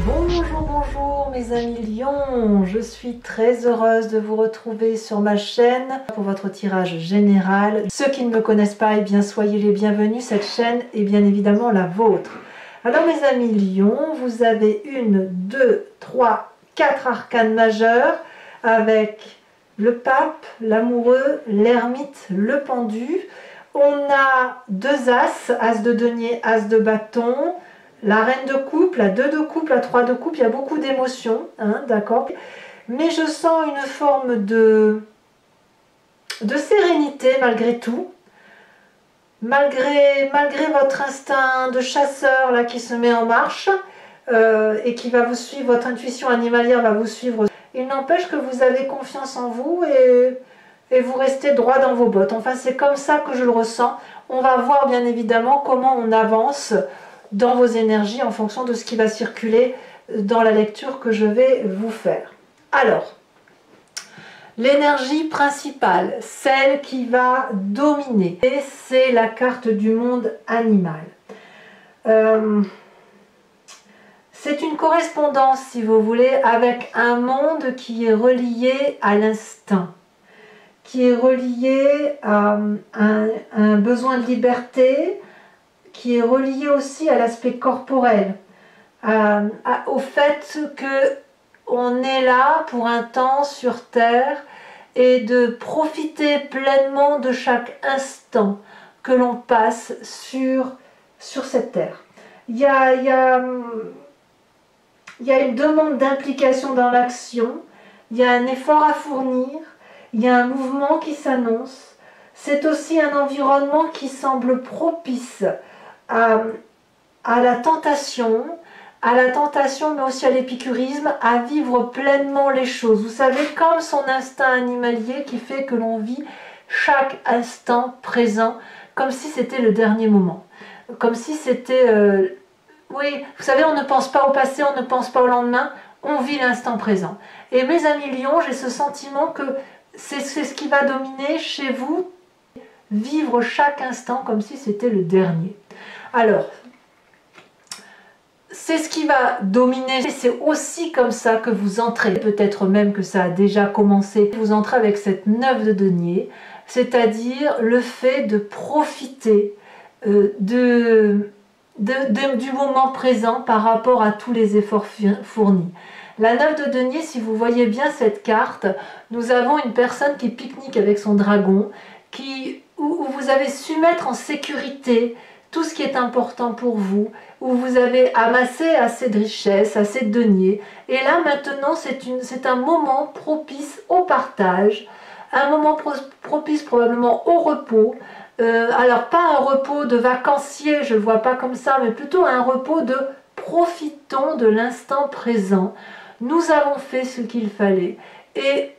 Bonjour, bonjour mes amis lions, je suis très heureuse de vous retrouver sur ma chaîne pour votre tirage général. Ceux qui ne me connaissent pas, eh bien soyez les bienvenus, cette chaîne est bien évidemment la vôtre. Alors mes amis lions, vous avez 1, 2, 3, 4 arcanes majeurs avec le pape, l'amoureux, l'ermite, le pendu. On a 2 as, as de denier, as de bâton, la reine de coupe, la 2 de coupe, la 3 de coupe, il y a beaucoup d'émotions, hein, d'accord. Mais je sens une forme de sérénité malgré tout, malgré votre instinct de chasseur là qui se met en marche et qui va vous suivre, votre intuition animalière va vous suivre. Il n'empêche que vous avez confiance en vous et vous restez droit dans vos bottes. Enfin, c'est comme ça que je le ressens. On va voir bien évidemment comment on avance dans vos énergies en fonction de ce qui va circuler dans la lecture que je vais vous faire. Alors, l'énergie principale, celle qui va dominer, c'est la carte du monde animal. C'est une correspondance, si vous voulez, avec un monde qui est relié à l'instinct, qui est relié à un besoin de liberté, qui est relié aussi à l'aspect corporel, au fait que on est là pour un temps sur Terre et de profiter pleinement de chaque instant que l'on passe sur cette Terre. Il y a une demande d'implication dans l'action, il y a un effort à fournir, il y a un mouvement qui s'annonce. C'est aussi un environnement qui semble propice à la tentation mais aussi à l'épicurisme, à vivre pleinement les choses. Vous savez, comme son instinct animalier qui fait que l'on vit chaque instant présent, comme si c'était le dernier moment. Comme si c'était... oui, vous savez, on ne pense pas au passé, on ne pense pas au lendemain, on vit l'instant présent. Et mes amis lions, j'ai ce sentiment que c'est ce qui va dominer chez vous, vivre chaque instant comme si c'était le dernier. Alors, c'est ce qui va dominer, c'est aussi comme ça que vous entrez, peut-être même que ça a déjà commencé, vous entrez avec cette 9 de denier, c'est-à-dire le fait de profiter du moment présent par rapport à tous les efforts fournis. La 9 de denier, si vous voyez bien cette carte, nous avons une personne qui pique-nique avec son dragon, où vous avez su mettre en sécurité tout ce qui est important pour vous, où vous avez amassé assez de richesses, assez de deniers. Et là, maintenant, c'est un moment propice au partage, un moment propice probablement au repos. Alors, pas un repos de vacancier, je ne le vois pas comme ça, mais plutôt un repos de profitons de l'instant présent. Nous avons fait ce qu'il fallait. Et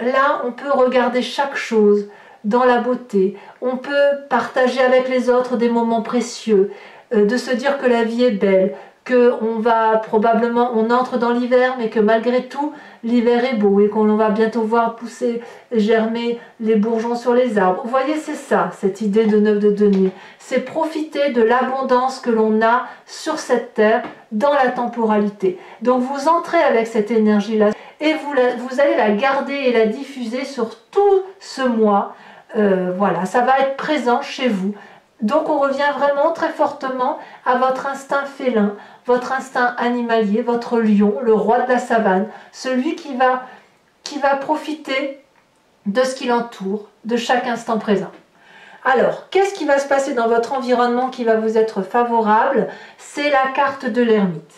là, on peut regarder chaque chose dans la beauté, on peut partager avec les autres des moments précieux, de se dire que la vie est belle, qu'on va probablement, on entre dans l'hiver, mais que malgré tout, l'hiver est beau et qu'on va bientôt voir pousser, germer les bourgeons sur les arbres. Vous voyez, c'est ça, cette idée de 9 de denier. C'est profiter de l'abondance que l'on a sur cette terre, dans la temporalité. Donc vous entrez avec cette énergie-là et vous allez la garder et la diffuser sur tout ce mois. Voilà, ça va être présent chez vous. Donc on revient vraiment très fortement à votre instinct félin, votre instinct animalier, votre lion, le roi de la savane, celui qui va profiter de ce qui l'entoure, de chaque instant présent. Alors, qu'est-ce qui va se passer dans votre environnement qui va vous être favorable? C'est la carte de l'ermite.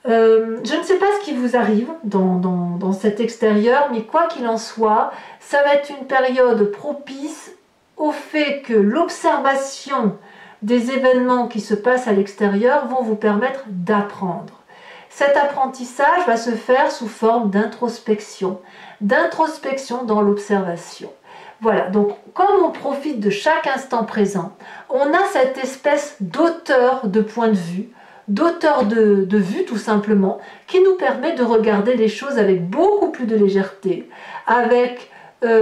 Je ne sais pas ce qui vous arrive dans cet extérieur, mais quoi qu'il en soit, ça va être une période propice au fait que l'observation des événements qui se passent à l'extérieur vont vous permettre d'apprendre. Cet apprentissage va se faire sous forme d'introspection dans l'observation. Voilà, donc comme on profite de chaque instant présent, on a cette espèce d'auteur de point de vue, d'auteur de vue tout simplement, qui nous permet de regarder les choses avec beaucoup plus de légèreté, avec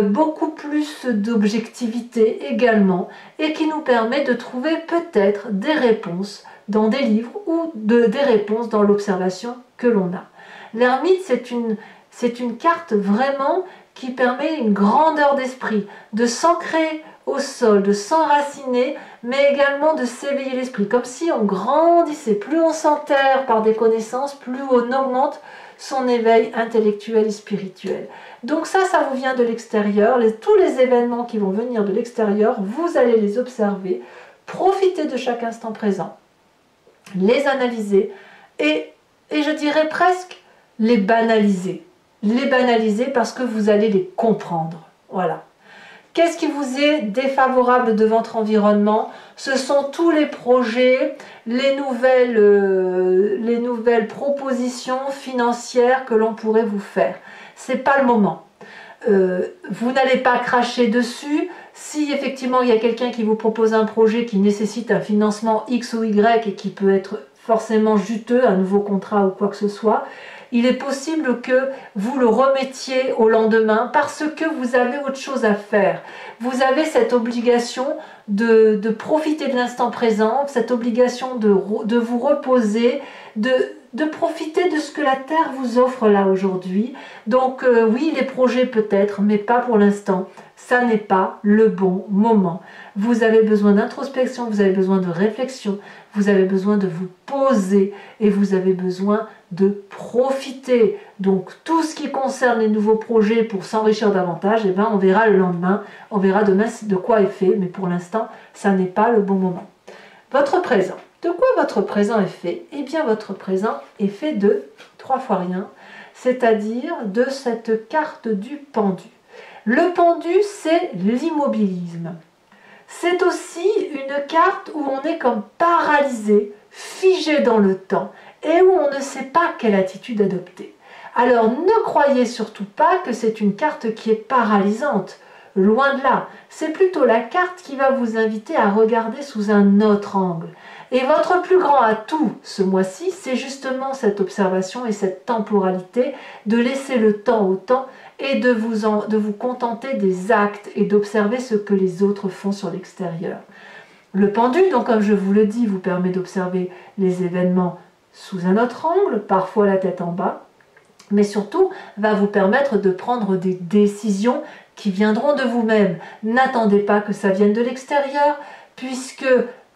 beaucoup plus d'objectivité également, et qui nous permet de trouver peut-être des réponses dans des livres ou des réponses dans l'observation que l'on a. L'ermite, c'est une carte vraiment qui permet une grandeur d'esprit, de s'ancrer au sol, de s'enraciner, mais également de s'éveiller l'esprit, comme si on grandissait. Plus on s'enterre par des connaissances, plus on augmente son éveil intellectuel et spirituel. Donc ça vous vient de l'extérieur. Tous les événements qui vont venir de l'extérieur, vous allez les observer, profiter de chaque instant présent, les analyser et je dirais presque les banaliser. Les banaliser parce que vous allez les comprendre. Voilà. Qu'est-ce qui vous est défavorable de votre environnement? Ce sont tous les projets, les nouvelles propositions financières que l'on pourrait vous faire. Ce n'est pas le moment. Vous n'allez pas cracher dessus. Si effectivement il y a quelqu'un qui vous propose un projet qui nécessite un financement X ou Y et qui peut être forcément juteux, un nouveau contrat ou quoi que ce soit, il est possible que vous le remettiez au lendemain parce que vous avez autre chose à faire. Vous avez cette obligation de profiter de l'instant présent, cette obligation de vous reposer, de profiter de ce que la Terre vous offre là aujourd'hui. Donc oui, les projets peut-être, mais pas pour l'instant. Ça n'est pas le bon moment. Vous avez besoin d'introspection, vous avez besoin de réflexion, vous avez besoin de vous poser et vous avez besoin de profiter. Donc tout ce qui concerne les nouveaux projets pour s'enrichir davantage, eh ben, on verra le lendemain, on verra demain de quoi est fait, mais pour l'instant, ça n'est pas le bon moment. Votre présent. De quoi votre présent est fait? Eh bien, votre présent est fait de 3 fois rien, c'est-à-dire de cette carte du pendu. Le pendu, c'est l'immobilisme. C'est aussi une carte où on est comme paralysé, figé dans le temps et où on ne sait pas quelle attitude adopter. Alors ne croyez surtout pas que c'est une carte qui est paralysante. Loin de là, c'est plutôt la carte qui va vous inviter à regarder sous un autre angle. Et votre plus grand atout ce mois-ci, c'est justement cette observation et cette temporalité, de laisser le temps au temps et de vous contenter des actes et d'observer ce que les autres font sur l'extérieur. Le pendu, donc comme je vous le dis, vous permet d'observer les événements sous un autre angle, parfois la tête en bas, mais surtout va vous permettre de prendre des décisions qui viendront de vous-même. N'attendez pas que ça vienne de l'extérieur, puisque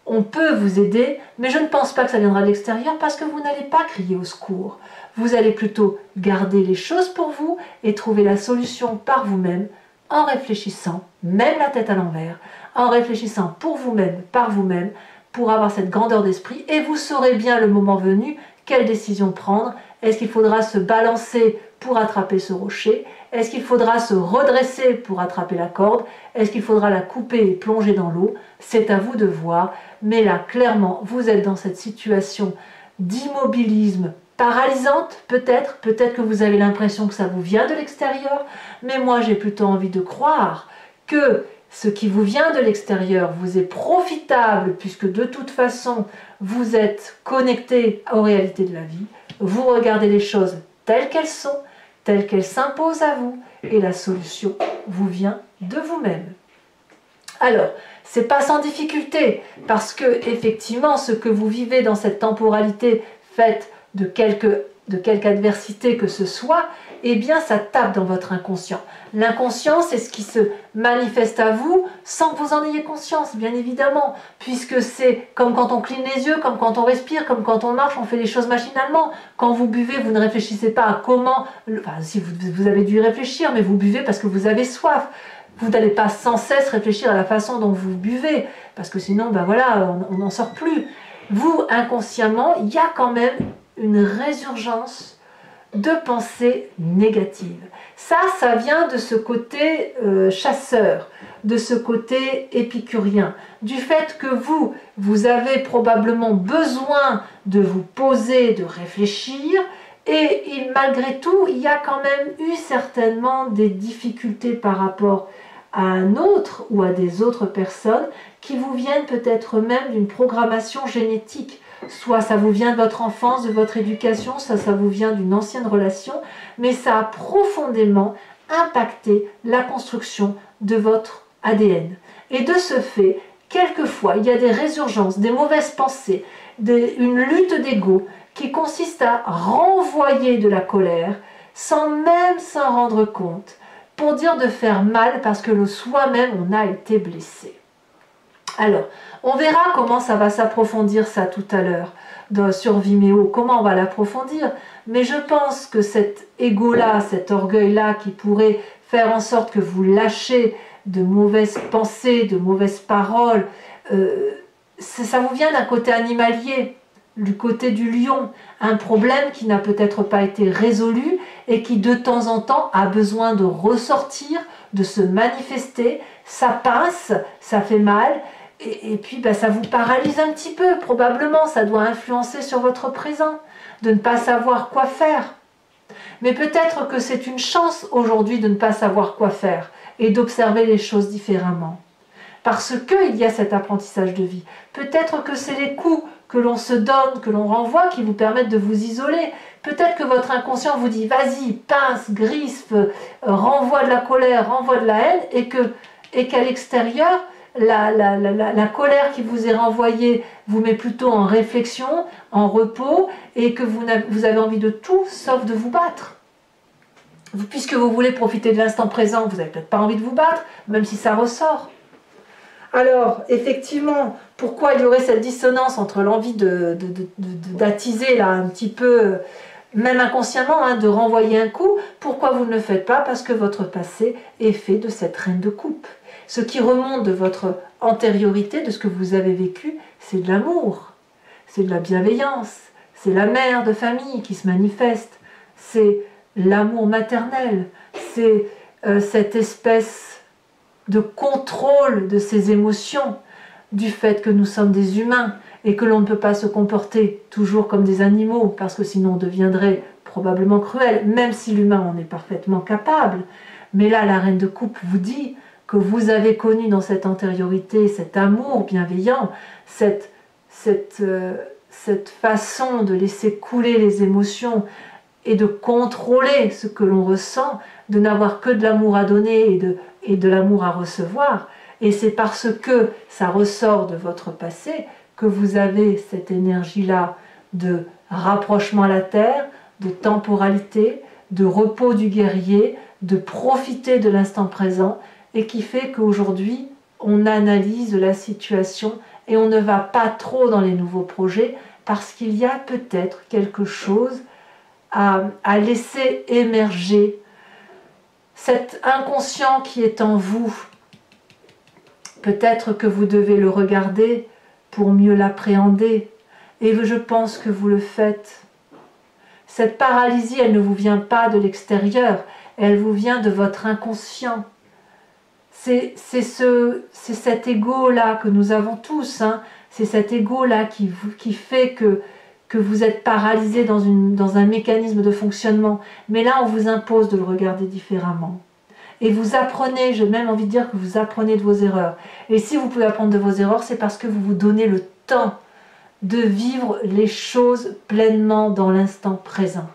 on peut vous aider, mais je ne pense pas que ça viendra de l'extérieur parce que vous n'allez pas crier au secours. Vous allez plutôt garder les choses pour vous et trouver la solution par vous-même en réfléchissant, même la tête à l'envers, en réfléchissant pour vous-même, par vous-même, pour avoir cette grandeur d'esprit et vous saurez bien le moment venu quelle décision prendre. Est-ce qu'il faudra se balancer pour attraper ce rocher? Est-ce qu'il faudra se redresser pour attraper la corde? Est-ce qu'il faudra la couper et plonger dans l'eau? C'est à vous de voir. Mais là, clairement, vous êtes dans cette situation d'immobilisme paralysante, peut-être que vous avez l'impression que ça vous vient de l'extérieur, mais moi j'ai plutôt envie de croire que ce qui vous vient de l'extérieur vous est profitable, puisque de toute façon, vous êtes connecté aux réalités de la vie, vous regardez les choses telles qu'elles sont, telles qu'elles s'imposent à vous, et la solution vous vient de vous-même. Alors, c'est pas sans difficulté, parce que effectivement, ce que vous vivez dans cette temporalité faite de quelque adversité que ce soit, eh bien ça tape dans votre inconscient. L'inconscient, c'est ce qui se manifeste à vous sans que vous en ayez conscience, bien évidemment, puisque c'est comme quand on cligne les yeux, comme quand on respire, comme quand on marche, on fait les choses machinalement. Quand vous buvez, vous ne réfléchissez pas à comment... Enfin, si vous avez dû y réfléchir, mais vous buvez parce que vous avez soif. Vous n'allez pas sans cesse réfléchir à la façon dont vous buvez, parce que sinon, ben voilà, on n'en sort plus. Vous, inconsciemment, il y a quand même une résurgence de pensées négatives. Ça vient de ce côté chasseur, de ce côté épicurien, du fait que vous avez probablement besoin de vous poser, de réfléchir, et malgré tout, il y a quand même eu certainement des difficultés par rapport à un autre ou à des autres personnes qui vous viennent peut-être même d'une programmation génétique. Soit ça vous vient de votre enfance, de votre éducation, ça vous vient d'une ancienne relation, mais ça a profondément impacté la construction de votre ADN. Et de ce fait, quelquefois, il y a des résurgences, des mauvaises pensées, une lutte d'ego qui consiste à renvoyer de la colère sans même s'en rendre compte, pour dire de faire mal parce que le soi-même on a été blessé. Alors, on verra comment ça va s'approfondir ça tout à l'heure sur Vimeo, comment on va l'approfondir, mais je pense que cet ego-là, cet orgueil-là qui pourrait faire en sorte que vous lâchez de mauvaises pensées, de mauvaises paroles, ça vous vient d'un côté animalier, du côté du lion, un problème qui n'a peut-être pas été résolu et qui de temps en temps a besoin de ressortir, de se manifester, ça pince, ça fait mal, et puis ça vous paralyse un petit peu, probablement, ça doit influencer sur votre présent, de ne pas savoir quoi faire. Mais peut-être que c'est une chance aujourd'hui de ne pas savoir quoi faire et d'observer les choses différemment. Parce qu'il y a cet apprentissage de vie. Peut-être que c'est les coups que l'on se donne, que l'on renvoie, qui vous permettent de vous isoler. Peut-être que votre inconscient vous dit « vas-y, pince, grispe, renvoie de la colère, renvoie de la haine » et qu'à l'extérieur, la colère qui vous est renvoyée vous met plutôt en réflexion, en repos, et que vous avez envie de tout sauf de vous battre. Puisque vous voulez profiter de l'instant présent, vous n'avez peut-être pas envie de vous battre, même si ça ressort. Alors, effectivement, pourquoi il y aurait cette dissonance entre l'envie d'attiser là un petit peu, même inconsciemment, hein, de renvoyer un coup? Pourquoi vous ne le faites pas? Parce que votre passé est fait de cette reine de coupe. Ce qui remonte de votre antériorité, de ce que vous avez vécu, c'est de l'amour, c'est de la bienveillance, c'est la mère de famille qui se manifeste, c'est l'amour maternel, c'est cette espèce de contrôle de ses émotions, du fait que nous sommes des humains et que l'on ne peut pas se comporter toujours comme des animaux, parce que sinon on deviendrait probablement cruel, même si l'humain en est parfaitement capable. Mais là, la reine de coupe vous dit que vous avez connu dans cette antériorité cet amour bienveillant, cette façon de laisser couler les émotions et de contrôler ce que l'on ressent, de n'avoir que de l'amour à donner et de l'amour à recevoir. Et c'est parce que ça ressort de votre passé que vous avez cette énergie-là de rapprochement à la terre, de temporalité, de repos du guerrier, de profiter de l'instant présent, et qui fait qu'aujourd'hui, on analyse la situation et on ne va pas trop dans les nouveaux projets parce qu'il y a peut-être quelque chose à laisser émerger. Cet inconscient qui est en vous, peut-être que vous devez le regarder pour mieux l'appréhender, et je pense que vous le faites. Cette paralysie, elle ne vous vient pas de l'extérieur, elle vous vient de votre inconscient. C'est cet ego-là que nous avons tous, hein. C'est cet ego-là qui fait que vous êtes paralysé dans un mécanisme de fonctionnement. Mais là, on vous impose de le regarder différemment. Et vous apprenez, j'ai même envie de dire que vous apprenez de vos erreurs. Et si vous pouvez apprendre de vos erreurs, c'est parce que vous vous donnez le temps de vivre les choses pleinement dans l'instant présent.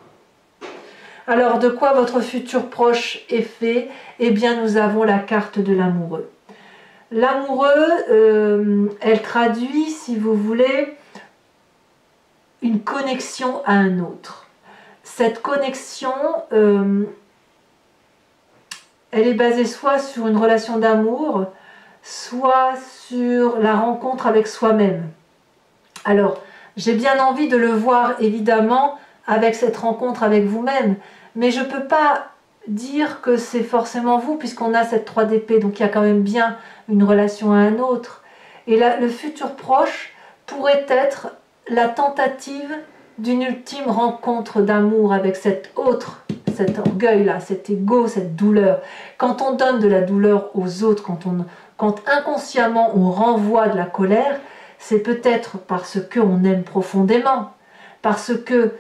Alors, de quoi votre futur proche est fait? Eh bien, nous avons la carte de l'amoureux. L'amoureux, elle traduit, si vous voulez, une connexion à un autre. Cette connexion, elle est basée soit sur une relation d'amour, soit sur la rencontre avec soi-même. Alors, j'ai bien envie de le voir, évidemment, avec cette rencontre avec vous-même, mais je ne peux pas dire que c'est forcément vous, puisqu'on a cette 3 d'épée, donc il y a quand même bien une relation à un autre. Et là, le futur proche pourrait être la tentative d'une ultime rencontre d'amour avec cet autre, cet orgueil-là, cet ego, cette douleur. Quand on donne de la douleur aux autres, quand inconsciemment on renvoie de la colère, c'est peut-être parce qu'on aime profondément, parce que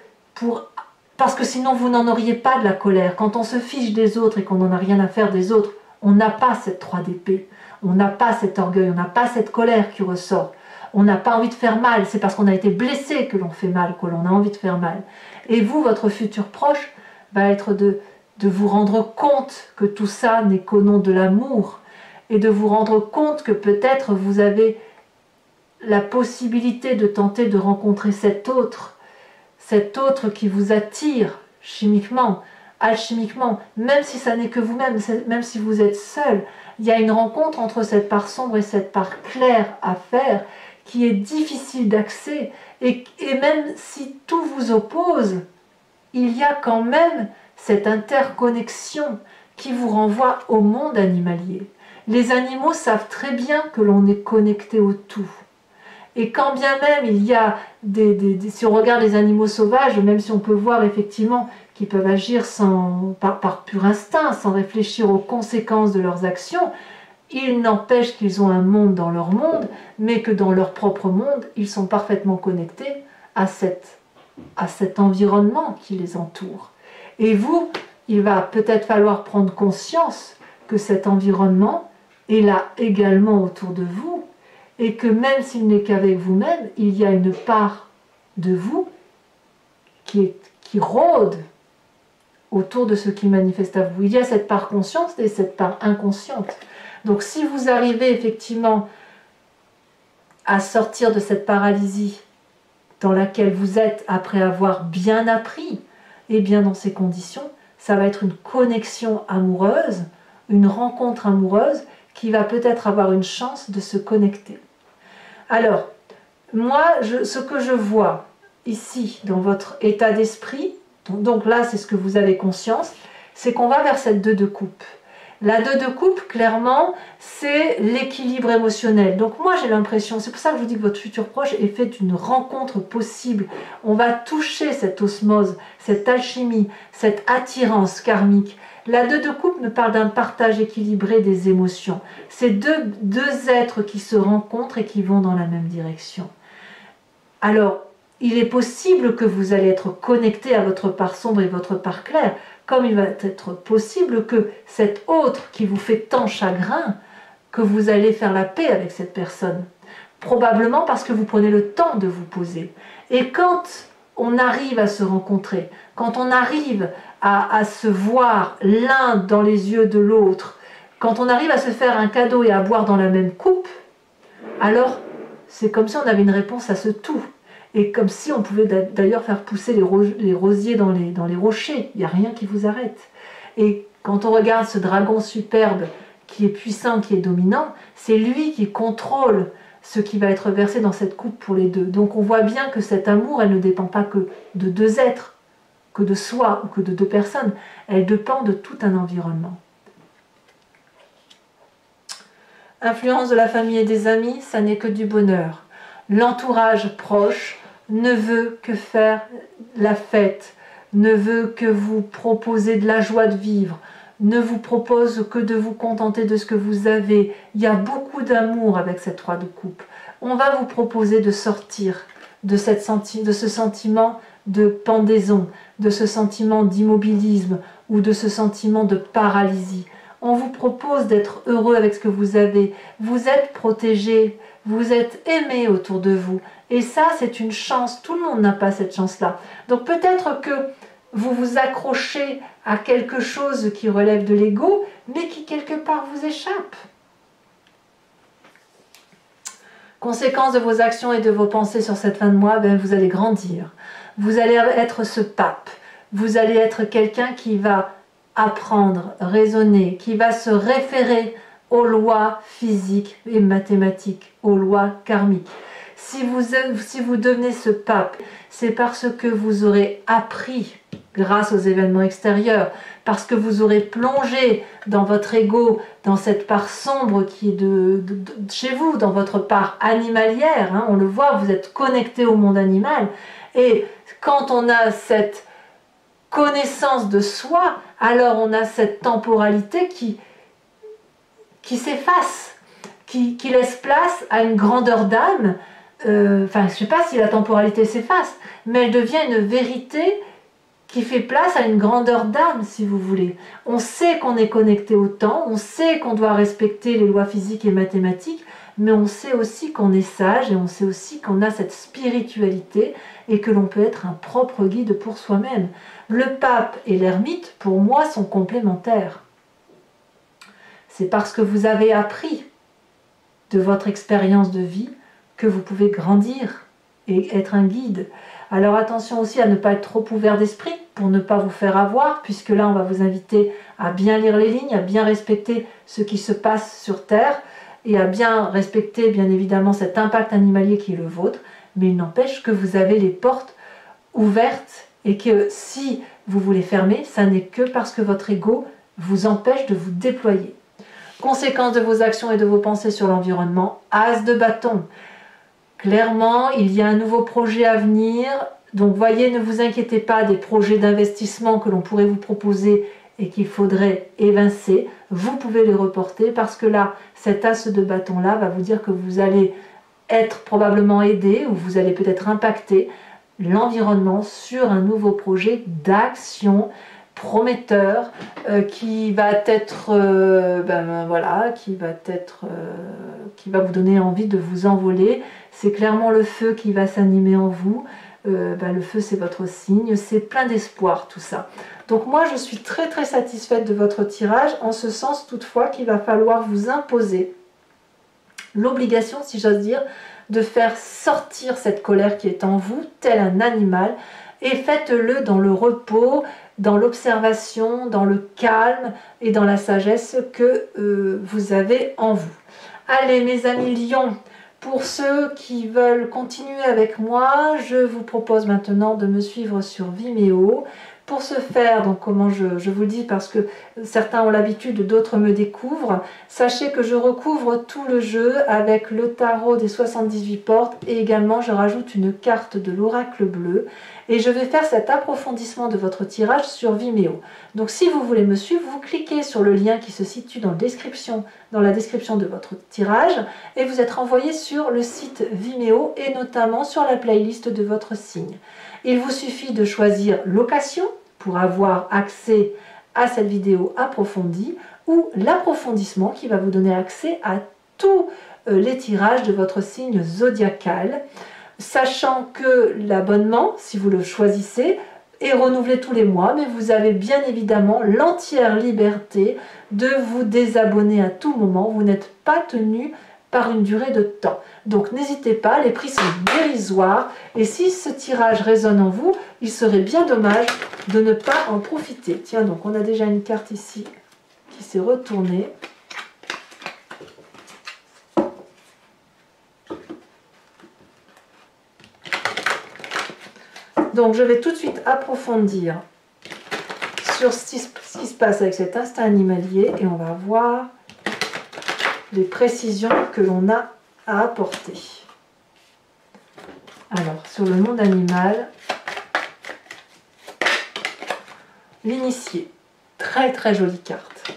sinon vous n'en auriez pas de la colère. Quand on se fiche des autres et qu'on n'en a rien à faire des autres, on n'a pas cette 3 d'épée, on n'a pas cet orgueil, on n'a pas cette colère qui ressort. On n'a pas envie de faire mal, c'est parce qu'on a été blessé que l'on fait mal, que l'on a envie de faire mal. Et vous, votre futur proche, va être de vous rendre compte que tout ça n'est qu'au nom de l'amour, et de vous rendre compte que peut-être vous avez la possibilité de tenter de rencontrer cet autre qui vous attire chimiquement, alchimiquement, même si ça n'est que vous-même, même si vous êtes seul, il y a une rencontre entre cette part sombre et cette part claire à faire qui est difficile d'accès, et même si tout vous oppose, il y a quand même cette interconnexion qui vous renvoie au monde animalier. Les animaux savent très bien que l'on est connecté au tout. Et quand bien même il y a si on regarde les animaux sauvages, même si on peut voir effectivement qu'ils peuvent agir par pur instinct, sans réfléchir aux conséquences de leurs actions, il n'empêche qu'ils ont un monde dans leur monde, mais que dans leur propre monde, ils sont parfaitement connectés à cet environnement qui les entoure. Et vous, il va peut-être falloir prendre conscience que cet environnement est là également autour de vous, et que même s'il n'est qu'avec vous-même, il y a une part de vous qui rôde autour de ce qui manifeste à vous. Il y a cette part consciente et cette part inconsciente. Donc si vous arrivez effectivement à sortir de cette paralysie dans laquelle vous êtes après avoir bien appris, et bien dans ces conditions, ça va être une connexion amoureuse, une rencontre amoureuse qui va peut-être avoir une chance de se connecter. Alors, moi, ce que je vois ici dans votre état d'esprit, donc là c'est ce que vous avez conscience, c'est qu'on va vers cette 2 de coupe. La 2 de coupe, clairement, c'est l'équilibre émotionnel. Donc moi j'ai l'impression, c'est pour ça que je vous dis que votre futur proche est fait d'une rencontre possible. On va toucher cette osmose, cette alchimie, cette attirance karmique. La 2 de coupe me parle d'un partage équilibré des émotions. C'est deux êtres qui se rencontrent et qui vont dans la même direction. Alors, il est possible que vous allez être connecté à votre part sombre et votre part claire, comme il va être possible que cet autre qui vous fait tant chagrin, que vous allez faire la paix avec cette personne. Probablement parce que vous prenez le temps de vous poser. Et quand on arrive à se rencontrer, quand on arrive à se voir l'un dans les yeux de l'autre, quand on arrive à se faire un cadeau et à boire dans la même coupe, alors c'est comme si on avait une réponse à ce tout. Et comme si on pouvait d'ailleurs faire pousser les rosiers dans les rochers. Il n'y a rien qui vous arrête. Et quand on regarde ce dragon superbe qui est puissant, qui est dominant, c'est lui qui contrôle ce qui va être versé dans cette coupe pour les deux. Donc on voit bien que cet amour, elle ne dépend pas que de 2 êtres, que de soi ou que de 2 personnes. Elle dépend de tout un environnement. Influence de la famille et des amis, ça n'est que du bonheur. L'entourage proche ne veut que faire la fête, ne veut que vous proposer de la joie de vivre, ne vous propose que de vous contenter de ce que vous avez. Il y a beaucoup d'amour avec cette 3 de coupe. On va vous proposer de sortir de ce sentiment de pendaison, de ce sentiment d'immobilisme ou de ce sentiment de paralysie. On vous propose d'être heureux avec ce que vous avez. Vous êtes protégé, vous êtes aimé autour de vous. Et ça, c'est une chance. Tout le monde n'a pas cette chance-là. Donc peut-être que vous vous accrochez à quelque chose qui relève de l'ego, mais qui quelque part vous échappe. Conséquence de vos actions et de vos pensées sur cette fin de mois, vous allez grandir. Vous allez être ce pape. Vous allez être quelqu'un qui va apprendre, raisonner, qui va se référer aux lois physiques et mathématiques, aux lois karmiques. Si vous devenez ce pape, c'est parce que vous aurez appris grâce aux événements extérieurs, parce que vous aurez plongé dans votre ego, dans cette part sombre qui est de chez vous, dans votre part animalière, hein, on le voit, vous êtes connecté au monde animal, et quand on a cette connaissance de soi, alors on a cette temporalité qui s'efface, qui laisse place à une grandeur d'âme. Enfin, je ne sais pas si la temporalité s'efface, mais elle devient une vérité qui fait place à une grandeur d'âme, si vous voulez. On sait qu'on est connecté au temps, on sait qu'on doit respecter les lois physiques et mathématiques, mais on sait aussi qu'on est sage et on sait aussi qu'on a cette spiritualité et que l'on peut être un propre guide pour soi-même. Le pape et l'ermite, pour moi, sont complémentaires. C'est parce que vous avez appris de votre expérience de vie que vous pouvez grandir et être un guide. Alors attention aussi à ne pas être trop ouvert d'esprit pour ne pas vous faire avoir, puisque là on va vous inviter à bien lire les lignes, à bien respecter ce qui se passe sur Terre et à bien respecter bien évidemment cet impact animalier qui est le vôtre, mais il n'empêche que vous avez les portes ouvertes et que si vous voulez fermer, ça n'est que parce que votre ego vous empêche de vous déployer. Conséquence de vos actions et de vos pensées sur l'environnement, as de bâton. Clairement, il y a un nouveau projet à venir, donc voyez, ne vous inquiétez pas des projets d'investissement que l'on pourrait vous proposer et qu'il faudrait évincer. Vous pouvez les reporter parce que là, cet as de bâton là va vous dire que vous allez être probablement aidé ou vous allez peut-être impacter l'environnement sur un nouveau projet d'action prometteur qui va être qui va vous donner envie de vous envoler. C'est clairement le feu qui va s'animer en vous. Le feu, c'est votre signe, c'est plein d'espoir tout ça. Donc moi je suis très très satisfaite de votre tirage, en ce sens toutefois qu'il va falloir vous imposer l'obligation, si j'ose dire, de faire sortir cette colère qui est en vous, tel un animal, et faites-le dans le repos, dans l'observation, dans le calme et dans la sagesse que vous avez en vous. Allez mes amis lions, pour ceux qui veulent continuer avec moi, je vous propose maintenant de me suivre sur Vimeo. Pour ce faire, donc comment je vous le dis parce que certains ont l'habitude, d'autres me découvrent, sachez que je recouvre tout le jeu avec le tarot des 78 portes et également je rajoute une carte de l'oracle bleu et je vais faire cet approfondissement de votre tirage sur Vimeo. Donc si vous voulez me suivre, vous cliquez sur le lien qui se situe dans la description de votre tirage et vous êtes renvoyé sur le site Vimeo et notamment sur la playlist de votre signe. Il vous suffit de choisir location pour avoir accès à cette vidéo approfondie ou l'approfondissement qui va vous donner accès à tous les tirages de votre signe zodiacal, sachant que l'abonnement, si vous le choisissez, est renouvelé tous les mois, mais vous avez bien évidemment l'entière liberté de vous désabonner à tout moment. Vous n'êtes pas tenu par une durée de temps. Donc n'hésitez pas, les prix sont dérisoires et si ce tirage résonne en vous, il serait bien dommage de ne pas en profiter. Tiens, donc on a déjà une carte ici qui s'est retournée. Donc je vais tout de suite approfondir sur ce qui se passe avec cet instinct animalier et on va voir les précisions que l'on a à apporter. Alors, sur le monde animal, l'initié, très très jolie carte.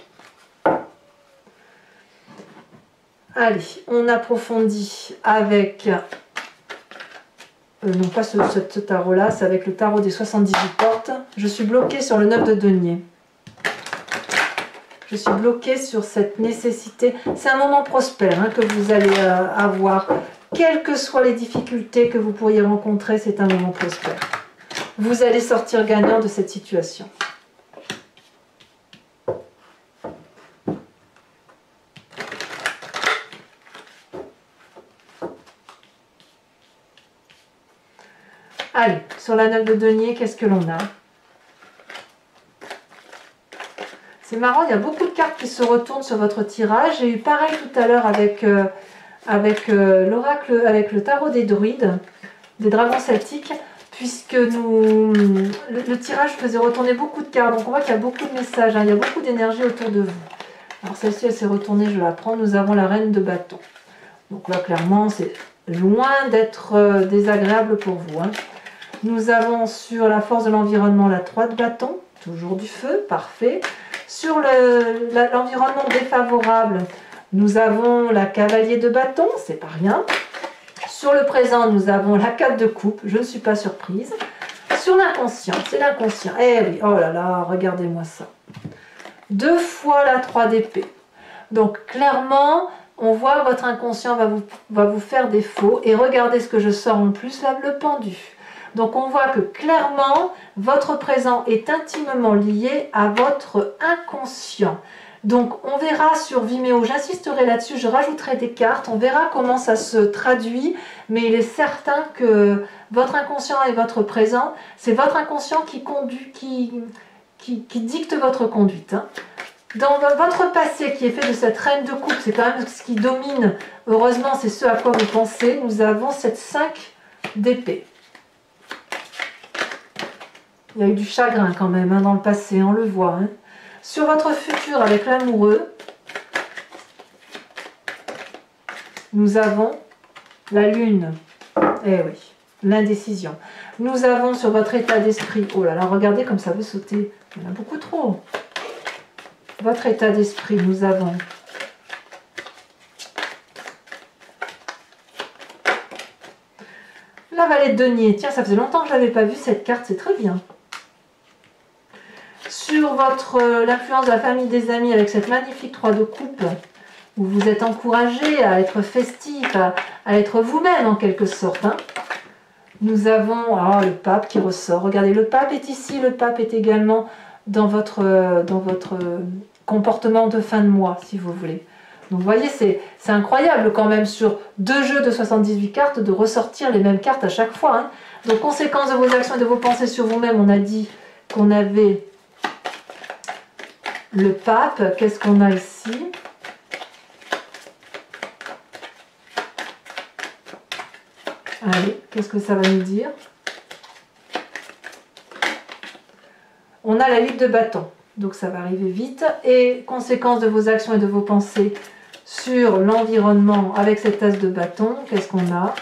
Allez, on approfondit avec, non pas ce tarot-là, c'est avec le tarot des 78 portes. Je suis bloquée sur le 9 de denier. Je suis bloquée sur cette nécessité. C'est un moment prospère que vous allez avoir. Quelles que soient les difficultés que vous pourriez rencontrer, c'est un moment prospère. Vous allez sortir gagnant de cette situation. Allez, sur la 9 de denier, qu'est-ce que l'on a ? C'est marrant, il y a beaucoup de cartes qui se retournent sur votre tirage. J'ai eu pareil tout à l'heure avec l'oracle, avec le tarot des druides, des dragons celtiques, puisque le tirage faisait retourner beaucoup de cartes. Donc on voit qu'il y a beaucoup de messages, il y a beaucoup d'énergie autour de vous. Alors celle-ci, elle s'est retournée, je la prends. Nous avons la reine de bâton. Donc là, clairement, c'est loin d'être désagréable pour vous. Nous avons sur la force de l'environnement la 3 de bâton, toujours du feu, parfait. Sur l'environnement défavorable, nous avons la cavalier de bâton, c'est pas rien. Sur le présent, nous avons la 4 de coupe, je ne suis pas surprise. Sur l'inconscient, c'est l'inconscient. Eh oui, oh là là, regardez-moi ça. 2 fois la 3 d'épée. Donc clairement, on voit votre inconscient va vous faire défaut. Et regardez ce que je sors en plus, là, le pendu. Donc on voit que clairement, votre présent est intimement lié à votre inconscient. Donc on verra sur Vimeo, j'insisterai là-dessus, je rajouterai des cartes, on verra comment ça se traduit, mais il est certain que votre inconscient et votre présent, c'est votre inconscient qui dicte votre conduite. Hein. Dans votre passé qui est fait de cette reine de coupe, c'est quand même ce qui domine, heureusement c'est ce à quoi vous pensez, nous avons cette 5 d'épée. Il y a eu du chagrin quand même hein, dans le passé, on le voit. Hein. Sur votre futur avec l'amoureux, nous avons la lune. Eh oui, l'indécision. Nous avons sur votre état d'esprit, oh là là, regardez comme ça veut sauter. Il y en a beaucoup trop. Votre état d'esprit, nous avons la vallée de denier. Tiens, ça faisait longtemps que je n'avais pas vu cette carte, c'est très bien. Sur l'influence de la famille, des amis, avec cette magnifique 3 de coupe, où vous êtes encouragé à être festif, à être vous-même en quelque sorte. Hein. Nous avons le pape qui ressort. Regardez, le pape est ici, le pape est également dans votre comportement de fin de mois, si vous voulez. Donc vous voyez, c'est incroyable quand même sur 2 jeux de 78 cartes de ressortir les mêmes cartes à chaque fois. Hein. Donc conséquence de vos actions et de vos pensées sur vous-même, on a dit qu'on avait le pape. Qu'est-ce qu'on a ici? Allez, qu'est-ce que ça va nous dire? On a la 8 de bâton, donc ça va arriver vite. Et conséquence de vos actions et de vos pensées sur l'environnement avec cette as de bâton, qu'est-ce qu'on a?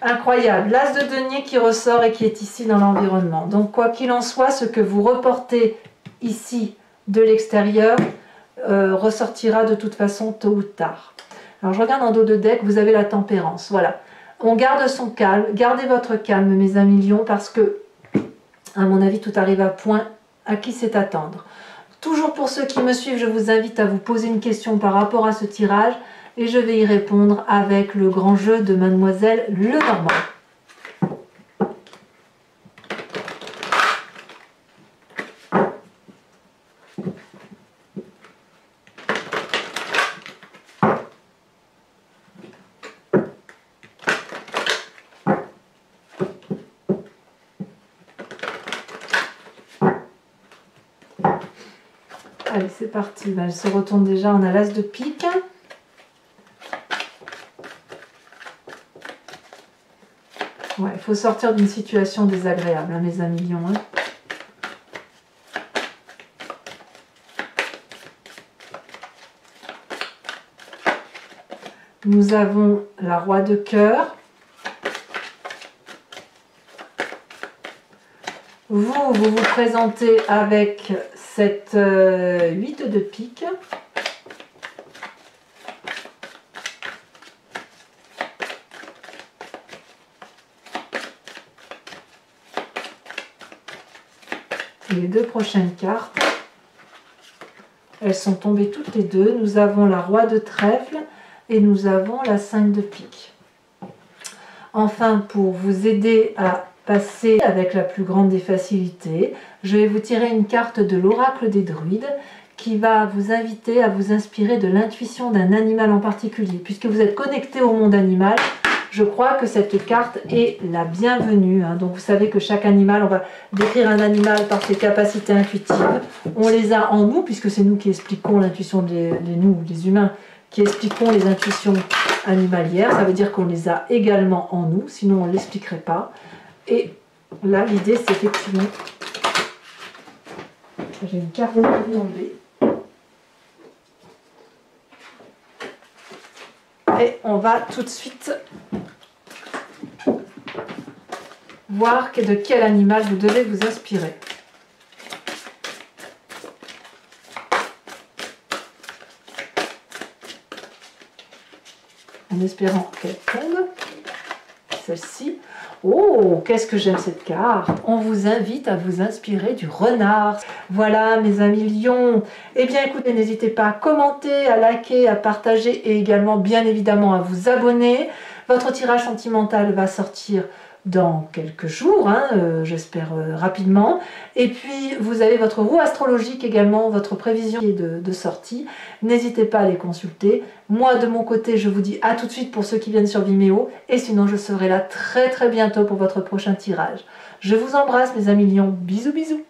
Incroyable, l'as de denier qui ressort et qui est ici dans l'environnement. Donc quoi qu'il en soit, ce que vous reportez ici de l'extérieur ressortira de toute façon tôt ou tard. Alors je regarde en dos de deck, vous avez la tempérance, voilà. On garde son calme, gardez votre calme mes amis lions, parce que, à mon avis, tout arrive à point. À qui c'est attendre? Toujours pour ceux qui me suivent, je vous invite à vous poser une question par rapport à ce tirage, et je vais y répondre avec le grand jeu de Mademoiselle Lenormand. Allez, c'est parti. Ben, elle se retourne déjà, on a l'as de pique. Ouais, il faut sortir d'une situation désagréable, hein, mes amis lions. Hein. Nous avons la roi de cœur. Vous vous présentez avec cette 8 de pique. Les 2 prochaines cartes, elles sont tombées toutes les deux. Nous avons la roi de trèfle et nous avons la 5 de pique. Enfin, pour vous aider à passer avec la plus grande des facilités, je vais vous tirer une carte de l'oracle des druides qui va vous inviter à vous inspirer de l'intuition d'un animal en particulier. Puisque vous êtes connecté au monde animal, je crois que cette carte est la bienvenue. Hein. Donc vous savez que chaque animal, on va décrire un animal par ses capacités intuitives. On les a en nous, puisque c'est nous qui expliquons l'intuition, nous, les humains, qui expliquons les intuitions animalières. Ça veut dire qu'on les a également en nous, sinon on ne l'expliquerait pas. Et là, l'idée, c'est effectivement... J'ai une carte qui est tombée. Et on va tout de suite voir de quel animal vous devez vous inspirer. En espérant qu'elle tombe. Celle-ci. Oh, qu'est-ce que j'aime cette carte. On vous invite à vous inspirer du renard. Voilà mes amis lions. Eh bien écoutez, n'hésitez pas à commenter, à liker, à partager et également bien évidemment à vous abonner. Votre tirage sentimental va sortir dans quelques jours, hein, j'espère rapidement. Et puis vous avez votre roue astrologique également, votre prévision de sortie. N'hésitez pas à les consulter. Moi de mon côté, je vous dis à tout de suite pour ceux qui viennent sur Vimeo. Et sinon, je serai là très bientôt pour votre prochain tirage. Je vous embrasse mes amis lions. Bisous bisous.